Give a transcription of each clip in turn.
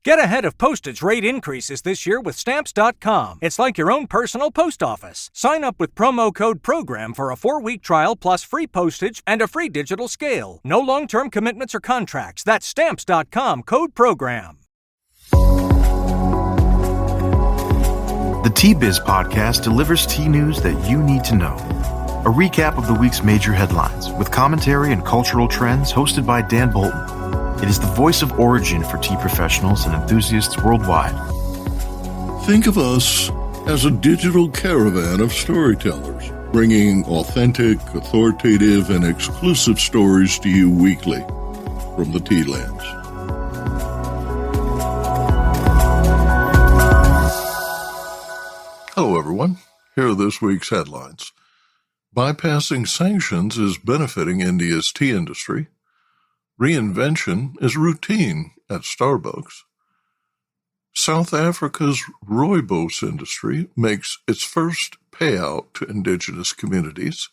Get ahead of postage rate increases this year with Stamps.com. It's like your own personal post office. Sign up with promo code PROGRAM for a 4-week trial plus free postage and a free digital scale. No long-term commitments or contracts. That's Stamps.com, code PROGRAM. The Tea Biz podcast delivers tea news that you need to know. A recap of the week's major headlines with commentary and cultural trends hosted by Dan Bolton. It is the voice of origin for tea professionals and enthusiasts worldwide. Think of us as a digital caravan of storytellers, bringing authentic, authoritative, and exclusive stories to you weekly from the tea lands. Hello, everyone. Here are this week's headlines. Bypassing sanctions is benefiting India's tea industry. Reinvention is routine at Starbucks. South Africa's Rooibos industry makes its first payout to Indigenous communities.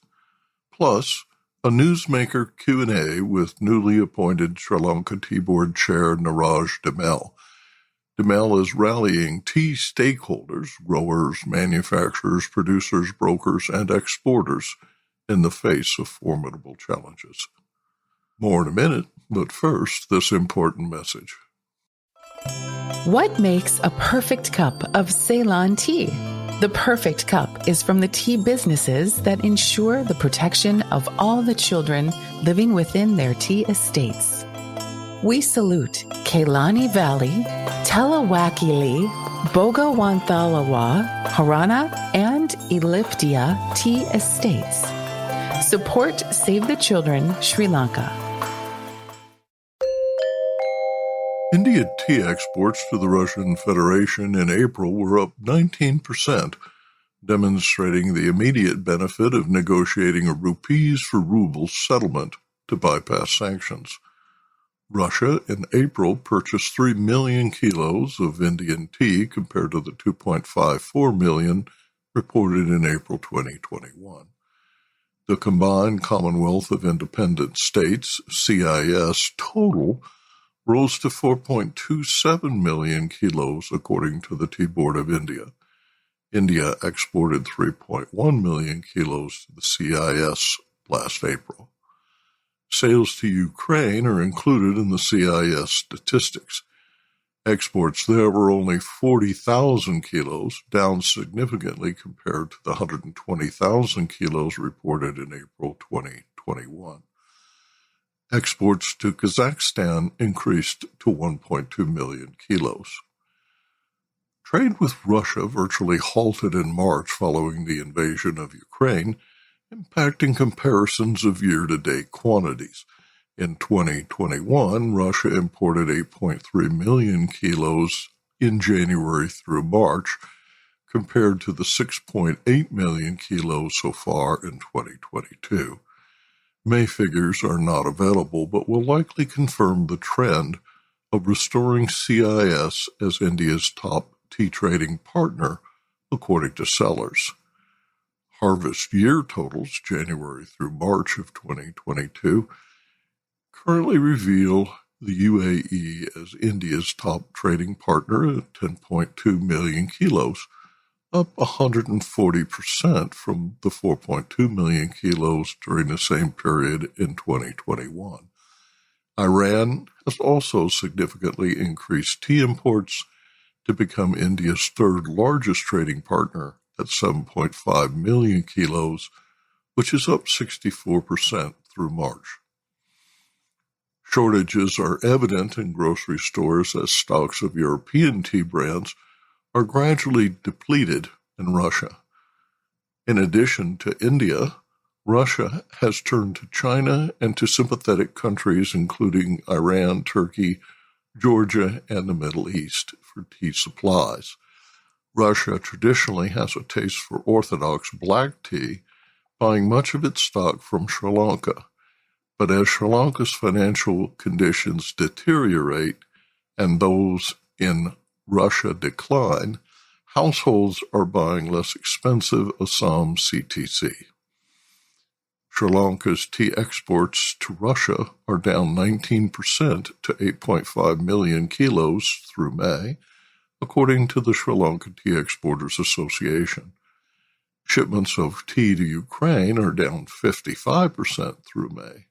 Plus, a NEWSMAKER Q&A with newly appointed Sri Lankan Tea Board Chair Niraj De Mel. De Mel is rallying tea stakeholders, growers, manufacturers, producers, brokers, and exporters in the face of formidable challenges. More in a minute, but first, this important message. What makes a perfect cup of Ceylon tea? The perfect cup is from the tea businesses that ensure the protection of all the children living within their tea estates. We salute Kailani Valley, Telawakili, Bogawanthalawa, Harana, and Eliptia tea estates. Support Save the Children, Sri Lanka. India tea exports to the Russian Federation in April were up 19%, demonstrating the immediate benefit of negotiating a rupees for rubles settlement to bypass sanctions. Russia in April purchased 3 million kilos of Indian tea compared to the 2.54 million reported in April 2021. The combined Commonwealth of Independent States, CIS, total rose to 4.27 million kilos, according to the Tea Board of India. India exported 3.1 million kilos to the CIS last April. Sales to Ukraine are included in the CIS statistics. Exports there were only 40,000 kilos, down significantly compared to the 120,000 kilos reported in April 2021. Exports to Kazakhstan increased to 1.2 million kilos. Trade with Russia virtually halted in March following the invasion of Ukraine, impacting comparisons of year-to-date quantities. In 2021, Russia imported 8.3 million kilos in January through March, compared to the 6.8 million kilos so far in 2022. May figures are not available, but will likely confirm the trend of restoring CIS as India's top tea trading partner, according to sellers. Harvest year totals, January through March of 2022, currently reveal the UAE as India's top trading partner at 10.2 million kilos, up 140% from the 4.2 million kilos during the same period in 2021. Iran has also significantly increased tea imports to become India's third largest trading partner at 7.5 million kilos, which is up 64% through March. Shortages are evident in grocery stores as stocks of European tea brands are gradually depleted in Russia. In addition to India, Russia has turned to China and to sympathetic countries including Iran, Turkey, Georgia, and the Middle East for tea supplies. Russia traditionally has a taste for orthodox black tea, buying much of its stock from Sri Lanka. But as Sri Lanka's financial conditions deteriorate and those in Russia decline, households are buying less expensive Assam CTC. Sri Lanka's tea exports to Russia are down 19% to 8.5 million kilos through May, according to the Sri Lankan Tea Exporters Association. Shipments of tea to Ukraine are down 55% through May.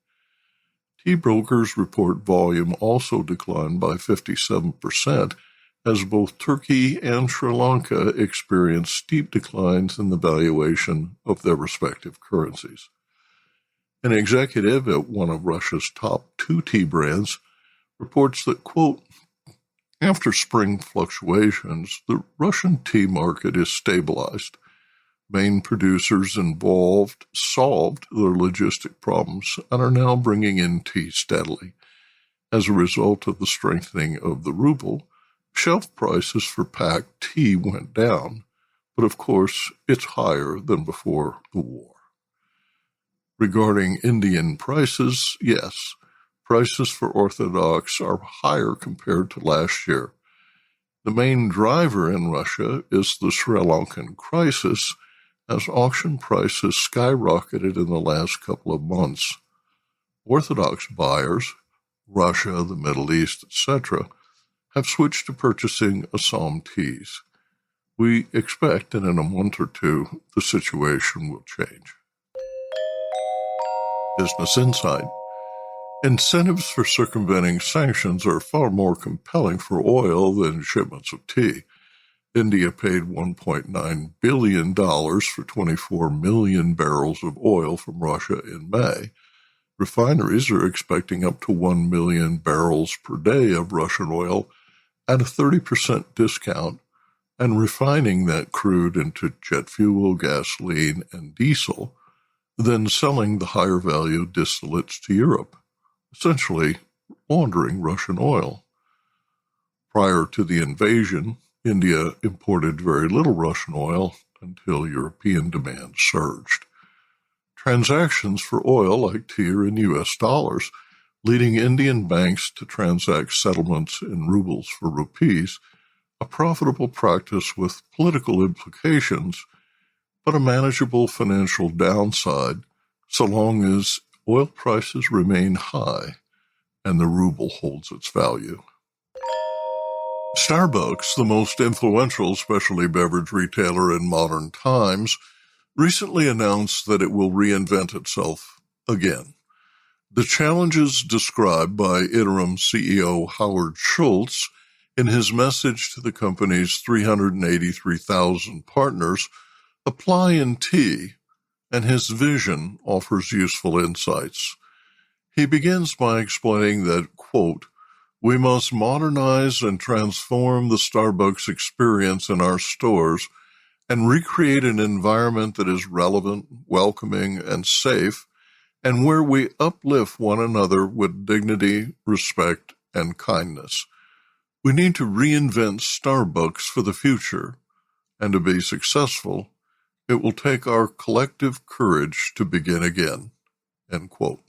Tea brokers report volume also declined by 57%, as both Turkey and Sri Lanka experienced steep declines in the valuation of their respective currencies. An executive at one of Russia's top 2 tea brands reports that, quote, after spring fluctuations, the Russian tea market is stabilized. Main producers involved solved their logistic problems and are now bringing in tea steadily. As a result of the strengthening of the ruble, shelf prices for packed tea went down, but of course it's higher than before the war. Regarding Indian prices, yes, prices for orthodox are higher compared to last year. The main driver in Russia is the Sri Lankan crisis, as auction prices skyrocketed in the last couple of months. Orthodox buyers, Russia, the Middle East, etc., have switched to purchasing Assam teas. We expect that in a month or two, the situation will change. Business Insight. Incentives for circumventing sanctions are far more compelling for oil than shipments of tea. India paid $1.9 billion for 24 million barrels of oil from Russia in May. Refineries are expecting up to 1 million barrels per day of Russian oil at a 30% discount, and refining that crude into jet fuel, gasoline, and diesel, then selling the higher value distillates to Europe, essentially laundering Russian oil. Prior to the invasion, India imported very little Russian oil until European demand surged. Transactions for oil like tea are in U.S. dollars, leading Indian banks to transact settlements in rubles for rupees, a profitable practice with political implications, but a manageable financial downside so long as oil prices remain high and the ruble holds its value. Starbucks, the most influential specialty beverage retailer in modern times, recently announced that it will reinvent itself again. The challenges described by interim CEO Howard Schultz in his message to the company's 383,000 partners apply in tea, and his vision offers useful insights. He begins by explaining that, quote, we must modernize and transform the Starbucks experience in our stores and recreate an environment that is relevant, welcoming, and safe, and where we uplift one another with dignity, respect, and kindness. We need to reinvent Starbucks for the future, and to be successful, it will take our collective courage to begin again. End quote.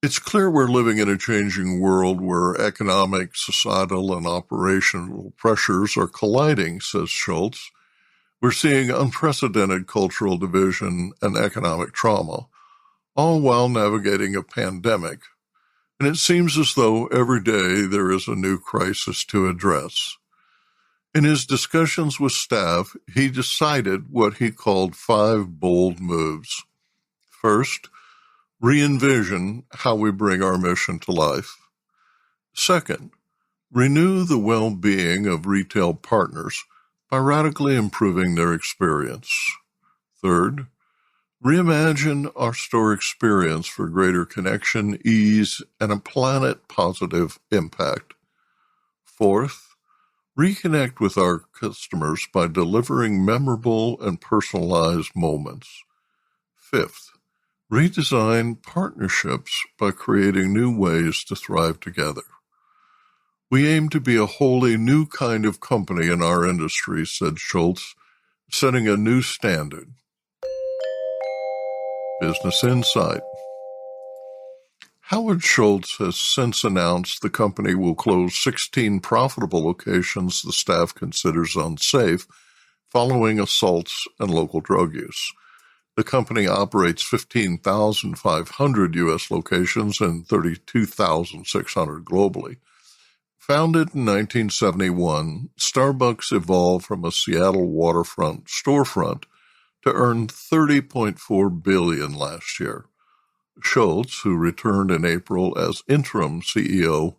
It's clear we're living in a changing world where economic, societal, and operational pressures are colliding, says Schultz. We're seeing unprecedented cultural division and economic trauma, all while navigating a pandemic. And it seems as though every day there is a new crisis to address. In his discussions with staff, he decided what he called 5 bold moves. First, re-envision how we bring our mission to life. Second, renew the well-being of retail partners by radically improving their experience. Third, reimagine our store experience for greater connection, ease, and a planet-positive impact. Fourth, reconnect with our customers by delivering memorable and personalized moments. Fifth, redesign partnerships by creating new ways to thrive together. We aim to be a wholly new kind of company in our industry, said Schultz, setting a new standard. Business Insight. Howard Schultz has since announced the company will close 16 profitable locations the staff considers unsafe following assaults and local drug use. The company operates 15,500 U.S. locations and 32,600 globally. Founded in 1971, Starbucks evolved from a Seattle waterfront storefront to earn $30.4 billion last year. Schultz, who returned in April as interim CEO,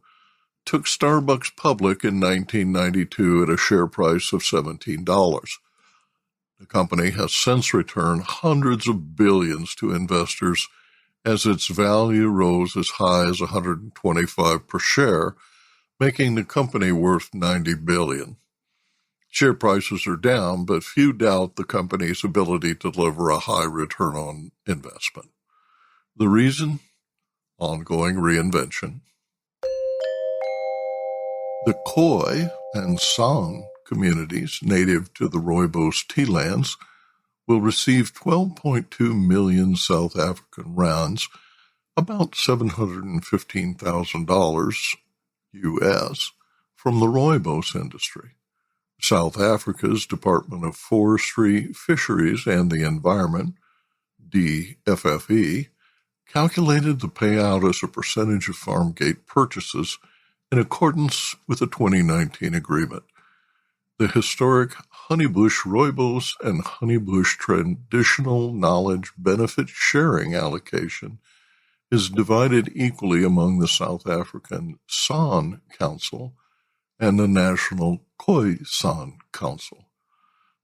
took Starbucks public in 1992 at a share price of $17. The company has since returned hundreds of billions to investors as its value rose as high as $125 per share, making the company worth $90 billion. Share prices are down, but few doubt the company's ability to deliver a high return on investment. The reason? Ongoing reinvention. The Khoi and San communities native to the Rooibos tea lands will receive 12.2 million South African rands, about $715,000 U.S., from the Rooibos industry. South Africa's Department of Forestry, Fisheries and the Environment, DFFE, calculated the payout as a percentage of farm gate purchases in accordance with the 2019 agreement. The historic Honeybush Rooibos and Honeybush Traditional Knowledge Benefit Sharing allocation is divided equally among the South African San Council and the National Khoi San Council.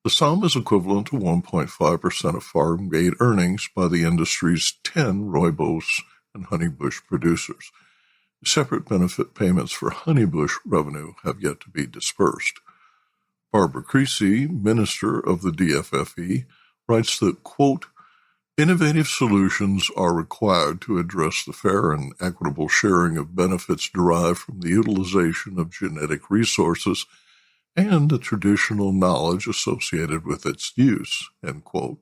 The sum is equivalent to 1.5% of farm gate earnings by the industry's 10 Rooibos and Honeybush producers. Separate benefit payments for Honeybush revenue have yet to be dispersed. Barbara Creasy, minister of the DFFE, writes that, quote, innovative solutions are required to address the fair and equitable sharing of benefits derived from the utilization of genetic resources and the traditional knowledge associated with its use, end quote.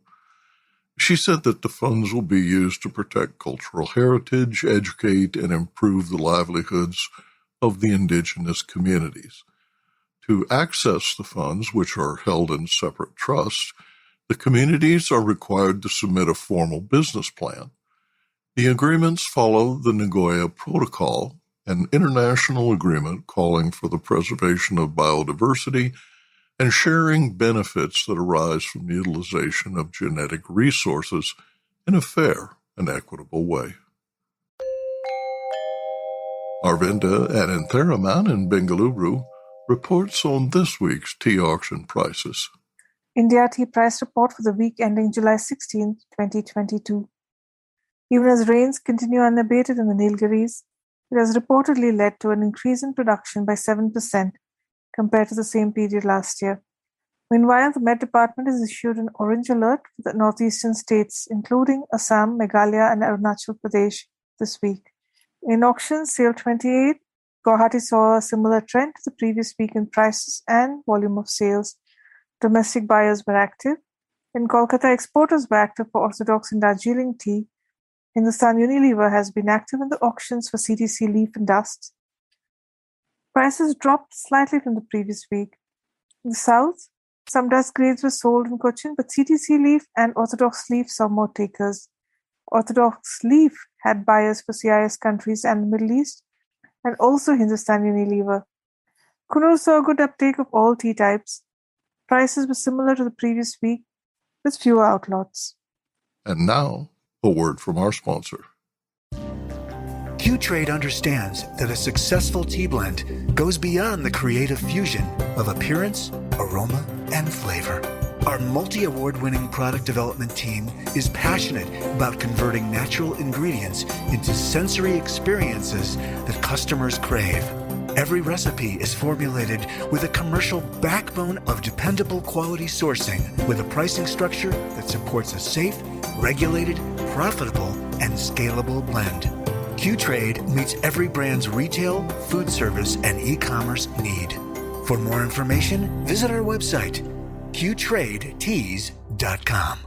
She said that the funds will be used to protect cultural heritage, educate, and improve the livelihoods of the indigenous communities. To access the funds, which are held in separate trusts, the communities are required to submit a formal business plan. The agreements follow the Nagoya Protocol, an international agreement calling for the preservation of biodiversity and sharing benefits that arise from the utilization of genetic resources in a fair and equitable way. Arvinda Anantharaman in Bengaluru reports on this week's tea auction prices. India tea price report for the week ending July 16, 2022. Even as rains continue unabated in the Nilgiris, it has reportedly led to an increase in production by 7% compared to the same period last year. Meanwhile, the Met Department has issued an orange alert for the northeastern states, including Assam, Meghalaya, and Arunachal Pradesh this week. In auction sale 28, Guwahati saw a similar trend to the previous week in prices and volume of sales. Domestic buyers were active. In Kolkata, exporters were active for orthodox and Darjeeling tea. Hindustan Unilever has been active in the auctions for CTC leaf and dust. Prices dropped slightly from the previous week. In the south, some dust grades were sold in Cochin, but CTC leaf and orthodox leaf saw more takers. Orthodox leaf had buyers for CIS countries and the Middle East, and also Hindustan Unilever. Kunur saw a good uptake of all tea types. Prices were similar to the previous week, with fewer outlots. And now, a word from our sponsor. Q-Trade understands that a successful tea blend goes beyond the creative fusion of appearance, aroma, and flavor. Our multi-award-winning product development team is passionate about converting natural ingredients into sensory experiences that customers crave. Every recipe is formulated with a commercial backbone of dependable quality sourcing with a pricing structure that supports a safe, regulated, profitable, and scalable blend. Q-Trade meets every brand's retail, food service, and e-commerce need. For more information, visit our website, qtradeteas.com.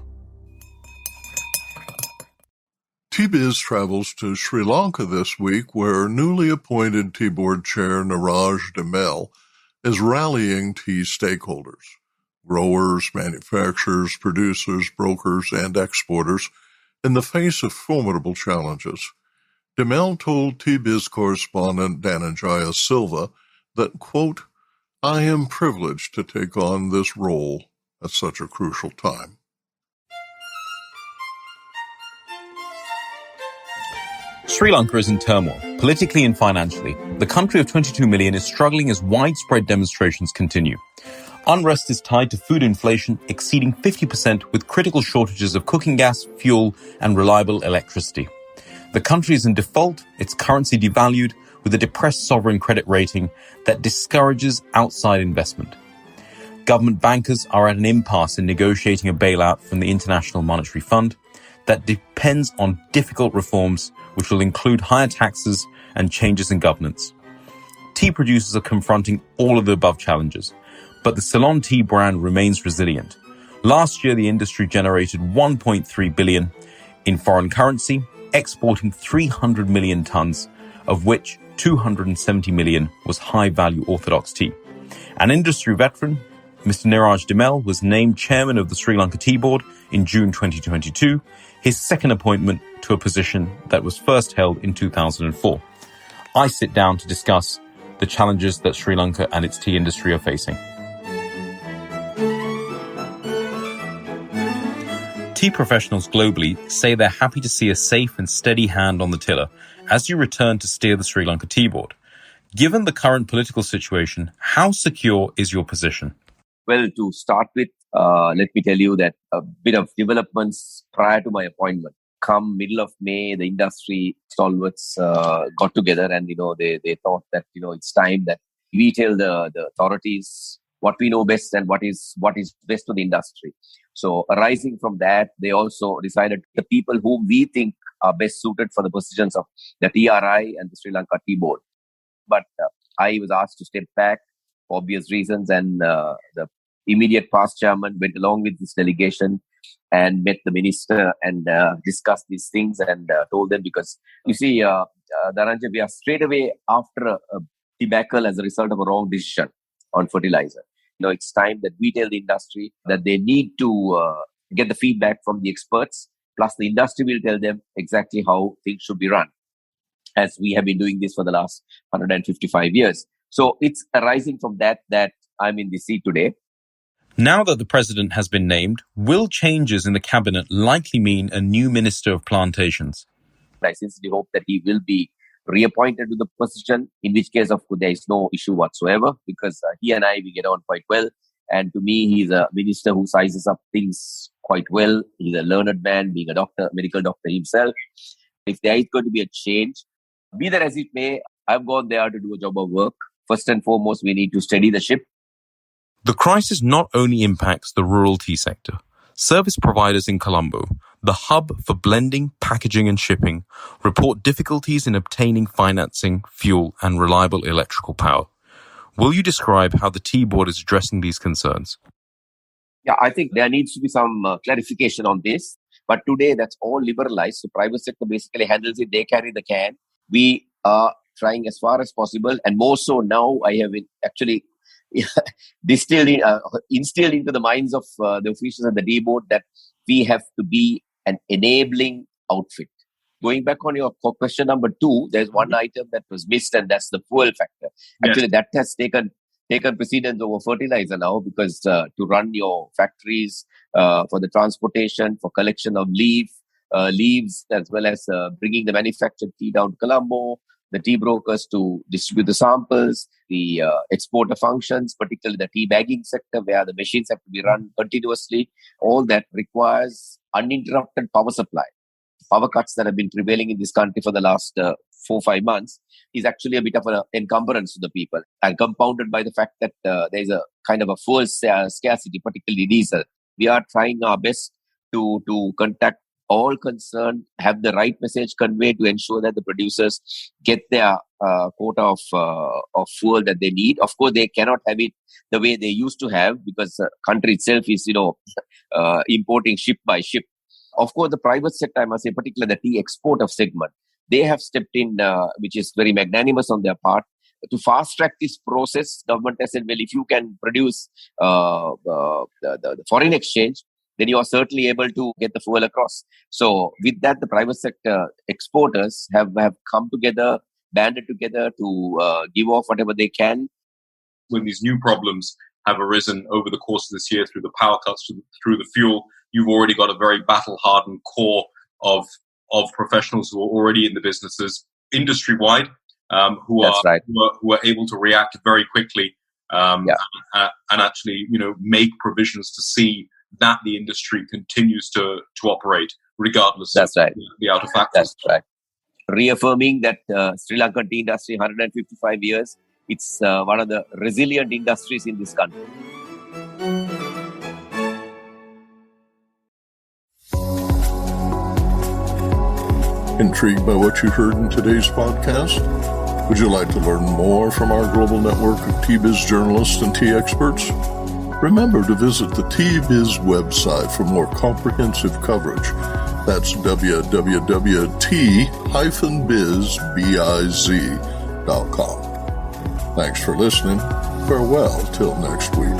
Tea Biz travels to Sri Lanka this week, where newly appointed Tea Board Chair Niraj De Mel is rallying tea stakeholders. growers, manufacturers, producers, brokers, and exporters in the face of formidable challenges. De Mel told Tea Biz correspondent Dananjaya Silva that, quote, "I am privileged to take on this role at such a crucial time." Sri Lanka is in turmoil, politically and financially. The country of 22 million is struggling as widespread demonstrations continue. Unrest is tied to food inflation exceeding 50% with critical shortages of cooking gas, fuel, and reliable electricity. The country is in default, its currency devalued, with a depressed sovereign credit rating that discourages outside investment. Government bankers are at an impasse in negotiating a bailout from the International Monetary Fund that depends on difficult reforms which will include higher taxes and changes in governance. Tea producers are confronting all of the above challenges, but the Ceylon tea brand remains resilient. Last year, the industry generated 1.3 billion in foreign currency, exporting 300 million tons, of which 270 million was high-value orthodox tea. An industry veteran, Mr. Niraj De Mel, was named chairman of the Sri Lankan Tea Board in June 2022, his second appointment to a position that was first held in 2004. I sit down to discuss the challenges that Sri Lanka and its tea industry are facing. Tea professionals globally say they're happy to see a safe and steady hand on the tiller as you return to steer the Sri Lanka Tea Board. Given the current political situation, how secure is your position? Well, to start with, let me tell you that a bit of developments prior to my appointment. Come middle of May, the industry stalwarts got together and, they thought that, it's time that we tell the authorities what we know best and what is best for the industry. So arising from that, they also decided the people whom we think are best suited for the positions of the TRI and the Sri Lanka Tea Board. But I was asked to step back for obvious reasons, and the immediate past chairman went along with this delegation and met the minister and discussed these things and told them, because you see, Dananjaya, we are straight away after a debacle as a result of a wrong decision on fertilizer. It's time that we tell the industry that they need to get the feedback from the experts, plus the industry will tell them exactly how things should be run, as we have been doing this for the last 155 years. So it's arising from that I'm in the seat today. Now that the president has been named, will changes in the cabinet likely mean a new minister of plantations? I sincerely hope that he will be reappointed to the position, in which case, of course, there is no issue whatsoever, because he and I, we get on quite well. And to me, he's a minister who sizes up things quite well. He's a learned man, being a doctor, medical doctor himself. If there is going to be a change, be that as it may, I've gone there to do a job of work. First and foremost, we need to steady the ship. The crisis not only impacts the rural tea sector. Service providers in Colombo, the hub for blending, packaging and shipping, report difficulties in obtaining financing, fuel and reliable electrical power. Will you describe how the Tea Board is addressing these concerns? Yeah, I think there needs to be some clarification on this. But today, that's all liberalized. So private sector basically handles it. They carry the can. We are trying as far as possible. And more so now, I have actually instilled into the minds of the officials at the Tea Board that we have to be an enabling outfit. Going back on your question number 2, there's one item that was missed, and that's the fuel factor. Actually, that has taken precedence over fertilizer now, because to run your factories, for the transportation, for collection of leaves, as well as bringing the manufactured tea down to Colombo, the tea brokers to distribute the samples, the exporter functions, particularly the tea bagging sector, where the machines have to be run continuously. All that requires uninterrupted power supply. Power cuts that have been prevailing in this country for the last 4-5 months is actually a bit of an encumbrance to the people, and compounded by the fact that there is a kind of a fuel scarcity, particularly diesel. We are trying our best to contact all concerned, have the right message conveyed to ensure that the producers get their quota of fuel that they need. Of course, they cannot have it the way they used to have, because the country itself is, importing ship by ship. Of course, the private sector, I must say, particularly the tea exporter segment, they have stepped in, which is very magnanimous on their part. to fast track this process, government has said, well, if you can produce the foreign exchange, then you are certainly able to get the fuel across. So with that, the private sector exporters have come together, banded together to give off whatever they can. When these new problems have arisen over the course of this year through the power cuts, through the fuel, you've already got a very battle-hardened core of professionals who are already in the businesses industry-wide, who are able to react very quickly and actually, make provisions to see that the industry continues to operate regardless of the outer factors. That's right. Reaffirming that Sri Lankan tea industry, 155 years, it's one of the resilient industries in this country. Intrigued by what you heard in today's podcast? Would you like to learn more from our global network of Tea Biz journalists and tea experts? Remember to visit the Tea Biz website for more comprehensive coverage. That's www.t-biz.com. Thanks for listening. Farewell till next week.